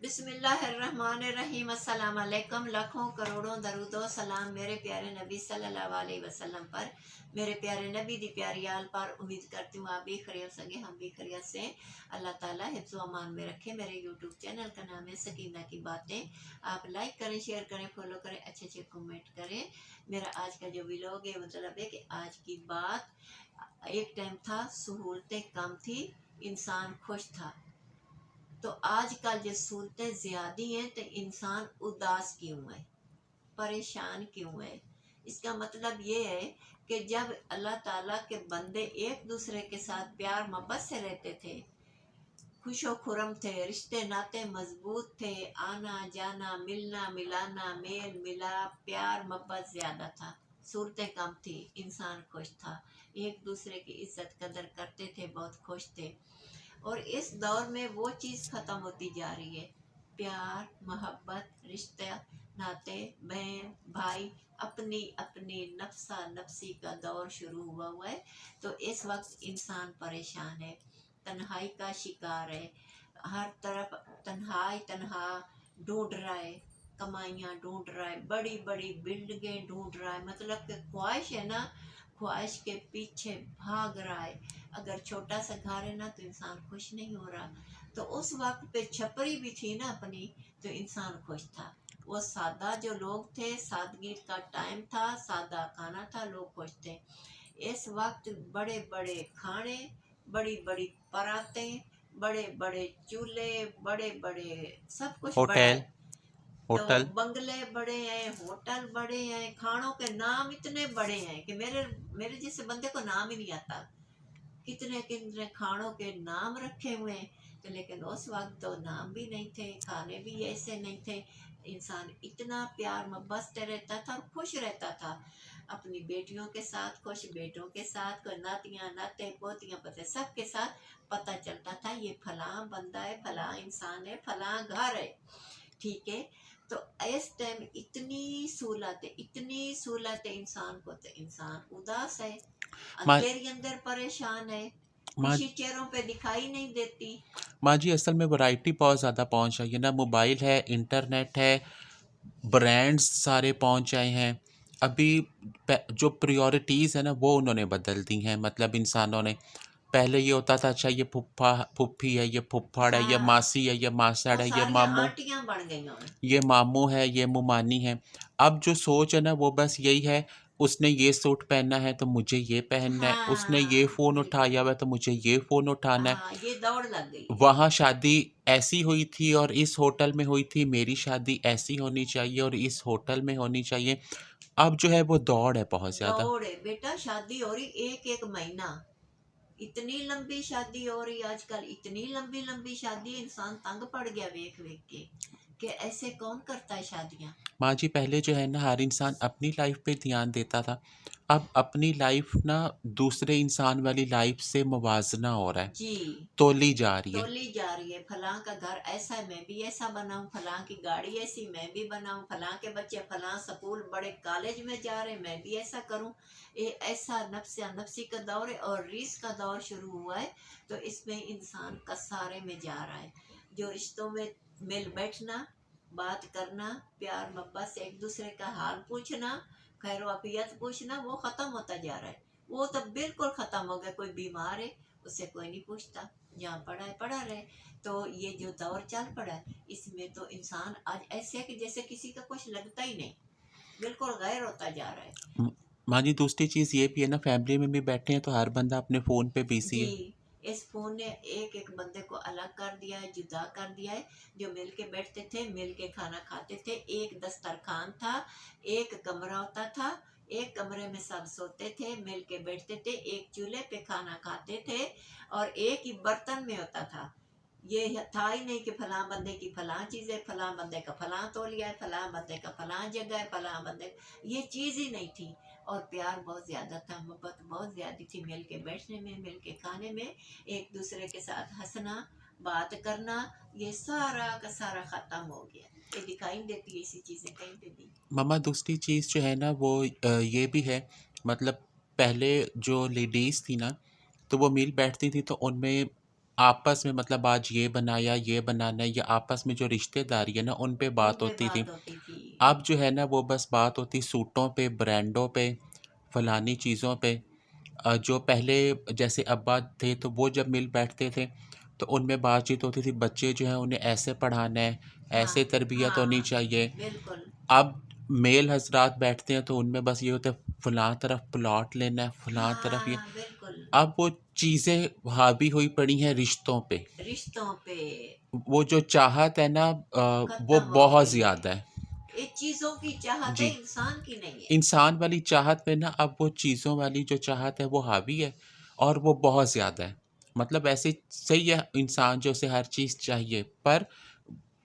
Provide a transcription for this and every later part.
बिस्मिल्लाहिर्रहमानिर्रहीम। अस्सलाम वालेकुम। लाखों करोड़ों दरूदो सलाम मेरे प्यारे नबी सल्लल्लाहु अलैहि वसल्लम पर, मेरे प्यारे नबी दी प्यारी आल पर। उम्मीद करती हूँ आप भी खैरियत से, हम भी खैरियत से। अल्लाह ताला हिफ्ज़ व अमान में रखे। मेरे यूट्यूब चैनल का नाम है सकीना की बातें। आप लाइक करें, शेयर करें, फॉलो करें, अच्छे अच्छे कमेंट करें। मेरा आज का जो व्लॉग है मतलब है कि आज की बात, एक टाइम था सहूलतें कम थी, इंसान खुश था। तो आजकल जो सूरतें ज्यादा हैं तो इंसान उदास क्यों है, परेशान क्यों है? इसका मतलब ये है कि जब अल्लाह ताला के बंदे एक दूसरे के साथ प्यार मोहब्बत से रहते थे, खुशो खुरम थे, रिश्ते नाते मजबूत थे, आना जाना, मिलना मिलाना, मेल मिलाप, प्यार मोहब्बत ज्यादा था, सूरतें कम थी, इंसान खुश था, एक दूसरे की इज्जत कदर करते थे, बहुत खुश थे। और इस दौर में वो चीज़ ख़त्म होती जा रही है। प्यार मोहब्बत, रिश्ते नाते, बहन भाई, अपनी अपनी नफ्सा नफसी का दौर शुरू हुआ है। तो इस वक्त इंसान परेशान है, तन्हाई का शिकार है, हर तरफ तन्हाई तन्हा ढूंढ रहा है, कमाइयाँ ढूंढ रहा है, बड़ी बड़ी बिल्डिंगें ढूंढ रहा है। मतलब कि ख्वाहिश है ना, ख्वाहिश के पीछे भाग रहा है। अगर छोटा सा घर है ना तो इंसान खुश नहीं हो रहा। तो उस वक्त पे छपरी भी थी ना अपनी, तो इंसान खुश था। वो सादा जो लोग थे, सादगी का टाइम था, सादा खाना था, लोग खुश थे। इस वक्त बड़े बड़े खाने, बड़ी बड़ी परातें, बड़े बड़े चूल्हे, बड़े बड़े सब कुछ बड़ा होटल है। तो होटल बंगले बड़े हैं, होटल बड़े हैं, खानों के नाम इतने बड़े हैं कि मेरे मेरे जैसे बंदे को नाम ही नहीं आता। कितने कितने खानों के नाम रखे हुए हैं। तो लेकिन उस वक्त तो नाम भी नहीं थे, खाने भी ऐसे नहीं थे। इंसान इतना प्यार मोहब्बत से रहता था और खुश रहता था, अपनी बेटियों के साथ खुश, बेटों के साथ, कोई नातियां नाते पोतियां पते सबके साथ। पता चलता था ये फलां बंदा है, फलां इंसान है, फलां घर है। ठीक है। तो इस टाइम इतनी सहूलत है इंसान को, तो इंसान उदास है, माँ अंदर ही अंदर परेशान है, माँ खुशी चेहरों पे दिखाई नहीं देती। माँ जी, असल में वैरायटी बहुत ज़्यादा पहुंच आई है ना। मोबाइल है, इंटरनेट है, ब्रांड्स सारे पहुंच आए हैं। अभी जो प्रायोरिटीज़ है ना वो उन्होंने बदल दी हैं। मतलब इंसानों ने, पहले ये होता था अच्छा ये फुफ्फा फुफ्फी है, ये फुफ्फड़ है, ये हाँ, मासी है, ये वो मासड़ है, ये सारियां मामू, आंटियां बन गई हैं। ये मामू है, ये मुमानी है। अब जो सोच है ना वो बस यही है, उसने ये सूट पहना है तो मुझे ये पहनना है, उसने ये हाँ फ़ोन बिल्कुल। उठाया हुआ है तो मुझे ये फ़ोन उठाना है। हाँ, ये दौड़ लग गई है। वहाँ शादी ऐसी हुई थी और इस होटल में हुई थी, मेरी शादी ऐसी होनी चाहिए और इस होटल में होनी चाहिए। अब जो है वो दौड़ है बहुत ज़्यादा। दौड़ है बेटा, शादी हो रही एक एक महीना, इतनी लंबी शादी हो रही आजकल, इतनी लंबी लंबी शादी, इंसान तंग पड़ गया वेख वेख के कि ऐसे कौन करता है शादियां। माँ जी, पहले जो है ना हर इंसान अपनी लाइफ पे ध्यान देता था। अब अपनी लाइफ ना दूसरे इंसान वाली लाइफ से मुवाजना हो रहा है, जी। तोली जा रही है। तोली जा रही है, फलां का घर ऐसा है मैं भी ऐसा बनाऊं, फलां की गाड़ी ऐसी मैं भी बनाऊं, फलां के बच्चे फलां स्कूल बड़े कॉलेज में जा रहे मैं भी ऐसा करूं। ये ऐसा नफ्सिया नफ्सी का दौर है और रीस का दौर शुरू हुआ है। तो इसमें इंसान कसारे में जा रहा है। जो रिश्तों में मिल बैठना, बात करना, प्यार मोहब्बत से एक दूसरे का हाल पूछना, खैर वाफियत पूछना, वो खत्म होता जा रहा है। वो तो बिल्कुल खत्म हो गया। कोई बीमार है उससे कोई नहीं पूछता, जहाँ पड़ा है पड़ा रहे। तो ये जो दौर चल पड़ा है, इसमें तो इंसान आज ऐसे है कि जैसे किसी का कुछ लगता ही नहीं, बिल्कुल गैर होता जा रहा है। म- माँ जी, दूसरी चीज़ ये भी है ना, फैमिली में भी बैठे हैं तो हर बंदा अपने फ़ोन पे बिजी जी। है। इस फोन ने एक एक बंदे को अलग कर दिया है, जुदा कर दिया है। जो मिल के बैठते थे, मिल के खाना खाते थे, एक दस्तरखान था, एक कमरा होता था, एक कमरे में सब सोते थे, मिल के बैठते थे, एक चूल्हे पे खाना खाते थे और एक ही बर्तन में होता था। ये था ही नहीं कि फलां बंदे की फलां चीज़ है, फलां बंदे का फलां तौलिया है, फलां बंदे का फलां जगह है, फलां बंदे, ये चीज़ ही नहीं थी। और प्यार बहुत ज़्यादा था, मोहब्बत बहुत ज़्यादा थी, मिल के बैठने में, मिल के खाने में, एक दूसरे के साथ हंसना, बात करना, ये सारा का सारा ख़त्म हो गया। ये दिखाई नहीं देती ऐसी चीज़ें कहीं पे भी। मम्मा, दूसरी चीज़ जो है ना वो ये भी है। मतलब पहले जो लेडीज़ थी ना, तो वो मिल बैठती थी तो उनमें आपस में मतलब आज ये बनाया, ये बनाना है, या आपस में जो रिश्तेदारी है ना, उन पे उन बात पे होती थी। बात होती थी। अब जो है ना वो बस बात होती सूटों पे, ब्रांडों पे, फलानी चीज़ों पे। जो पहले जैसे अब्बा थे तो वो जब मिल बैठते थे तो उनमें बातचीत होती थी, बच्चे जो हैं उन्हें ऐसे पढ़ाना है, ऐसे हाँ, तरबियत होनी हाँ, चाहिए। बिल्कुल। अब मेल हज़रात बैठते हैं तो उनमें बस ये होता है फलां तरफ प्लॉट लेना है, फलां तरफ ये। हाँ, बिल्कुल। अब वो चीज़ें हावी हुई पड़ी हैं रिश्तों पे। रिश्तों पे वो जो चाहत है ना वो खत्म हो बहुत गई है। ज़्यादा है। ये चीजों की चाहत है, जी। इंसान की नहीं है। इंसान वाली चाहत पे ना अब वो चीज़ों वाली जो चाहत है वो हावी है, और वो बहुत ज़्यादा है। मतलब ऐसे सही है इंसान जो उसे हर चीज़ चाहिए, पर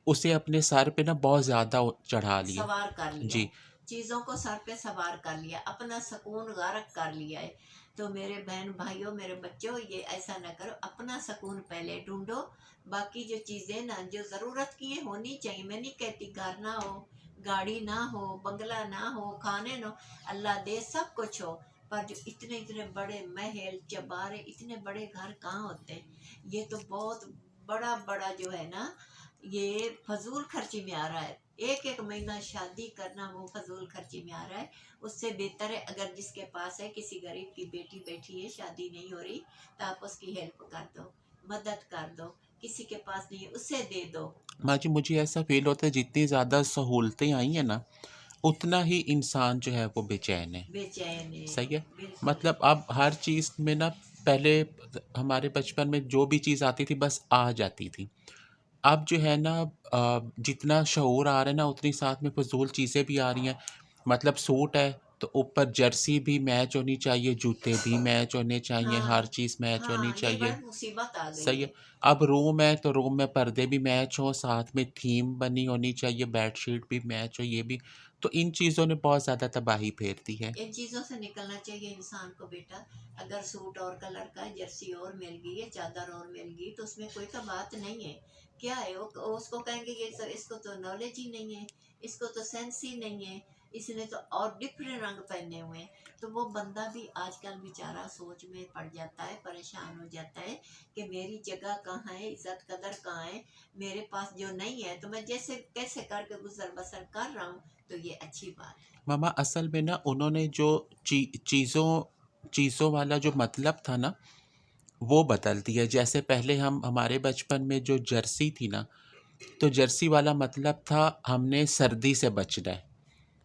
उसे अपने सर पे ना बहुत ज़्यादा चढ़ा लिए। सवार कर लिया जी। है, चीजों को सर पे सवार कर लिया, अपना सुकून गारक कर लिया है। तो मेरे बहन भाइयों, मेरे बच्चों, ये ऐसा ना करो, अपना सुकून पहले ढूंढो। बाकी जो चीजें ना जो जरूरत की है होनी चाहिए, मैं नहीं कहती घर ना हो, गाड़ी ना हो, बंगला ना हो, खाने ना हो, अल्लाह दे सब कुछ हो, पर जो इतने इतने बड़े महल चबारे, इतने बड़े घर कहाँ होते हैं। ये तो बहुत बड़ा बड़ा जो है ना, ये फजूल खर्ची में आ रहा है। एक एक महीना शादी करना वो फजूल खर्ची में आ रहा है। उससे बेहतर है अगर जिसके पास है, किसी गरीब की बेटी बैठी है, शादी नहीं हो रही, तो आप उसकी हेल्प कर दो, मदद कर दो। किसी के पास नहीं है, उसे दे दो। माँ जी, मुझे ऐसा फ़ील होता है जितनी ज़्यादा सहूलतें आई हैं ना, उतना ही इंसान जो है वो बेचैन है। बेचैन है। सही है? बिल्कुल। मतलब अब हर चीज़ में ना, पहले हमारे बचपन में जो भी चीज़ आती थी बस आ जाती थी। अब जो है ना जितना शऊर आ रहा है ना उतनी साथ में फ़िज़ूल चीज़ें भी आ रही हैं। मतलब सूट है तो ऊपर जर्सी भी मैच होनी चाहिए, जूते भी मैच होने चाहिए, हर हाँ, चीज़ मैच होनी हाँ, ये चाहिए। बड़ी मुसीबत आ गई सही है। है। अब रूम है तो रूम में पर्दे भी मैच हों, साथ में थीम बनी होनी चाहिए, बेडशीट भी मैच हो, ये भी। तो इन चीज़ों ने बहुत ज़्यादा तबाही फेर दी है। इन चीज़ों से निकलना चाहिए इंसान को बेटा। अगर सूट और कलर का है, जर्सी और मिल गई है, चादर और मिल गई, तो उसमें कोई का बात नहीं है। क्या है वो उसको कहेंगे ये इसको तो नॉलेज ही नहीं है, इसको तो सेंस ही नहीं है, इसने तो और डिफरेंट रंग पहने हुए हैं। तो वो बंदा भी आजकल बेचारा सोच में पड़ जाता है, परेशान हो जाता है कि मेरी जगह कहाँ है, इज्जत कदर कहाँ है, मेरे पास जो नहीं है तो मैं जैसे कैसे करके गुजर बसर कर रहा हूँ। तो ये अच्छी बात है। मामा असल में ना उन्होंने जो चीज़ों वाला जो मतलब था ना वो बदल दिया। जैसे पहले हमारे बचपन में जो जर्सी थी ना, तो जर्सी वाला मतलब था हमने सर्दी से बचना है,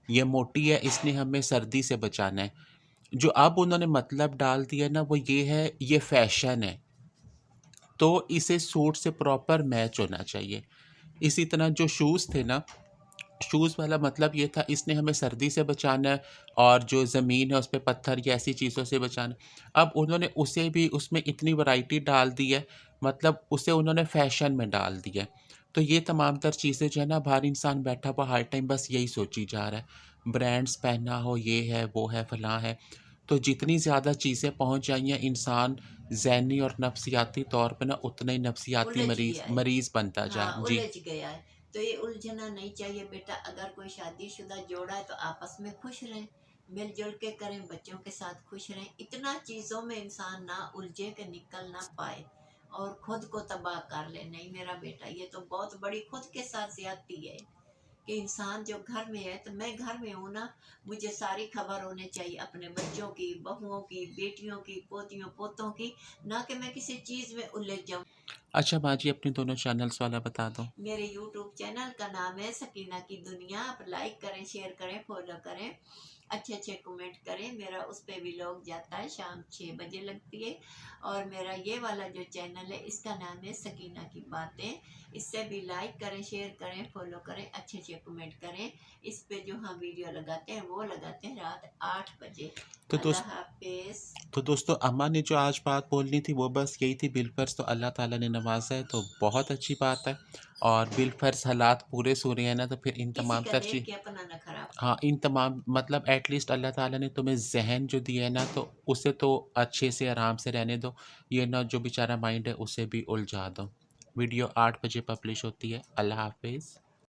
ये मोटी है इसने हमें सर्दी से बचाना है। जो अब उन्होंने मतलब डाल दिया ना वो ये है, ये फैशन है, तो इसे सूट से प्रॉपर मैच होना चाहिए। इसी तरह जो शूज़ थे ना, शूज़ वाला मतलब ये था इसने हमें सर्दी से बचाना है, और जो ज़मीन है उस पे पत्थर या ऐसी चीज़ों से बचाना है। अब उन्होंने उसे भी उसमें इतनी वैरायटी डाल दी है, मतलब उसे उन्होंने फ़ैशन में डाल दिया है। तो ये तमाम तर चीज़ें जो है ना, बाहर इंसान बैठा हुआ हर टाइम बस यही सोची जा रहा है, ब्रांड्स पहनना हो, ये है, वो है, फलाँ है। तो जितनी ज़्यादा चीज़ें पहुँच जाई हैं, इंसान ज़हनी और नफ्सियाती तौर पे ना उतना ही नफ्सियाती उलझ मरीज़ गया है। मरीज़ बनता जा। हाँ, जी। उलझ गया है। तो ये उलझना नहीं चाहिए बेटा। अगर कोई शादीशुदा जोड़ा है तो आपस में खुश रहें, मिलजुल के करें, बच्चों के साथ खुश रहें। इतना चीज़ों में इंसान ना उलझे के निकल ना पाए और खुद को तबाह कर ले। नहीं मेरा बेटा, ये तो बहुत बड़ी खुद के साथ ज्यादती है कि इंसान जो घर में है, तो मैं घर में हूँ ना, मुझे सारी खबर होनी चाहिए अपने बच्चों की, बहुओं की, बेटियों की, पोतियों पोतों की, ना कि मैं किसी चीज़ में उलझ जाऊँ। अच्छा माँ जी, अपने दोनों चैनल्स वाला बता दो। मेरे यूट्यूब चैनल का नाम है सकीना की दुनिया। आप लाइक करें, शेयर करें, फॉलो करें, अच्छे अच्छे कमेंट करें। मेरा उस पर भी लोग जाता है, शाम 6 बजे लगती है। और मेरा ये वाला जो चैनल है इसका नाम है सकीना की बातें। इससे भी लाइक करें, शेयर करें, फॉलो करें, अच्छे अच्छे कमेंट करें। इस पे जो हम वीडियो लगाते हैं वो लगाते हैं रात 8 बजे। तो अल्लाह दोस्त हाफिज़। तो दोस्तों, अम्मा ने जो आज बात बोलनी थी वो बस यही थी, बिलफ़र्ज़ तो अल्लाह ताला ने नवाज़ा है तो बहुत अच्छी बात है, और बिलफ़र्ज़ हालात पूरे सूरे हैं ना, तो फिर इन किसी तमाम का तर देख चीज़। के अपना न खराब हाँ, करो। इन तमाम मतलब एटलीस्ट अल्लाह ताला ने तुम्हें ज़हन जो दिया है ना, तो उसे तो अच्छे से आराम से रहने दो। ये ना जो बेचारा माइंड है उसे भी उलझा दो। वीडियो 8 बजे पब्लिश होती है। अल्लाह हाफ़िज़।